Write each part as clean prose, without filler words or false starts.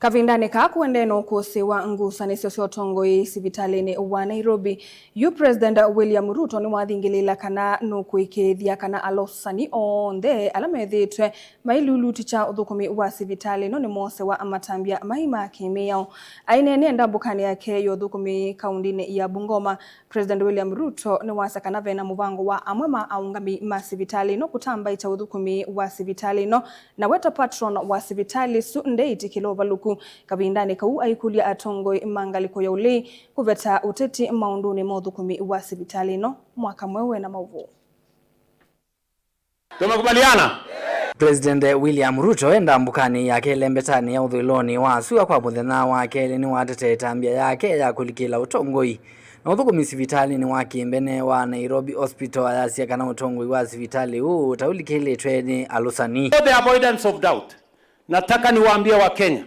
Kavindane ka kuendeno kusiwa ngusanisi ociotongoi sibitalini wa Nairobi yu President William Ruto ni wathingilila kana nukuikithia kana alosani onthe alamethitwe mailuluticha uthukumi wa sibitali no ni mose wa amatambia maima kimiyao ainene ndambukani yake yo uthukumi kaundini ya Bungoma. President William Ruto ni wasakana vena muvango wa amwema aungami ma sibitali no kutamba ita uthukumi wa sibitali no na weta patron wa sibitali su ndeiti kilova luku Kavindane kau aikulia atongoi mangaliko ya uli kuveta uteti maunduni mothukumi wa sibitali no mwaka mwewe na mauvu. Tumekubaliana? President William Ruto enda mbukani yake lembetani ya uthiloni wa suwa kwa muthenya wake ni watete tambia yake ya kulikila utongoi na uthukumi sibitali ni wakimbene wa Nairobi Hospital ya siya kana utongoi wa sibitali huu taulikile treni alusani. For the avoidance of doubt, nataka niwaambie wa Kenya,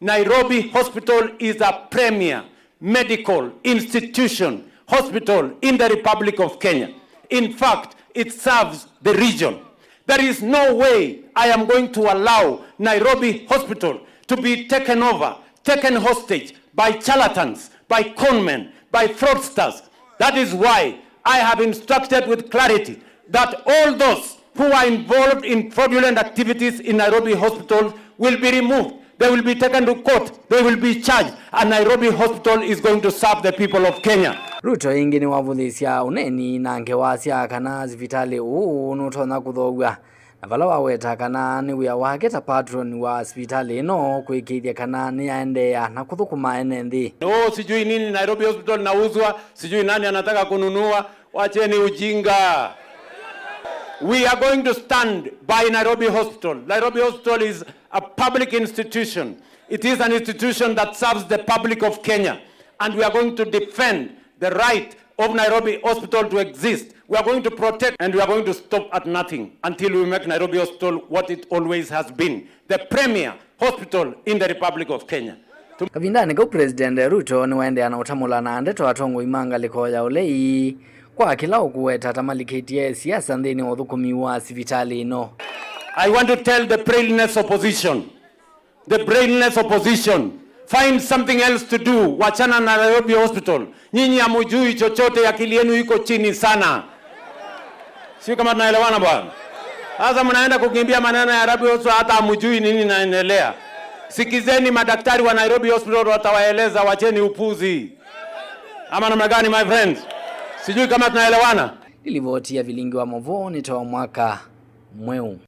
Nairobi Hospital is a premier medical institution hospital in the Republic of Kenya. In fact, it serves the region. There is no way I am going to allow Nairobi Hospital to be taken over, taken hostage by charlatans, by conmen, by fraudsters. That is why I have instructed with clarity that all those who are involved in fraudulent activities in Nairobi Hospital will be removed. They will be taken to court. They will be charged. And Nairobi Hospital is going to serve the people of Kenya. Ruto ingi ni wavulisia uneni na nkewasya kana sibitali unutona kuthogwa. Na vala waweta kana ni wia wake ta patron wa sibitali no kuikithia kana ni yaendea na kuthukuma enendi. Sijui nini Nairobi Hospital nauzwa, sijui nani anataka kununua, wacheni ujinga. We are going to stand by Nairobi Hospital. Nairobi Hospital is a public institution. It is an institution that serves the public of Kenya. And we are going to defend the right of Nairobi Hospital to exist. We are going to protect and we are going to stop at nothing until we make Nairobi Hospital what it always has been. The premier hospital in the Republic of Kenya. Kavindane ko President Ruto ni waendea na utamula na ndeto atongo imanga likoya ulei kwa kila ukuweta tamalikitie siasa ndeni uthukumi wa sibitali no. I want to tell the brainless opposition, find something else to do. Wachana na Nairobi Hospital. Nyinyi hamujui chochote, akili yenu iko chini sana. Sio kama tunaelewana bwana. Sasa mnaenda kukimbia maneno ya Nairobi Hospital hata hamujui nini inaendelea. Sikizeni madaktari wa Nairobi Hospital watawaeleza, wacheni upuzi. Ama namna gani my friends? Sijui kama tunaelewana. Nilivotia vilingi wa Movoni toa mwaka mweu.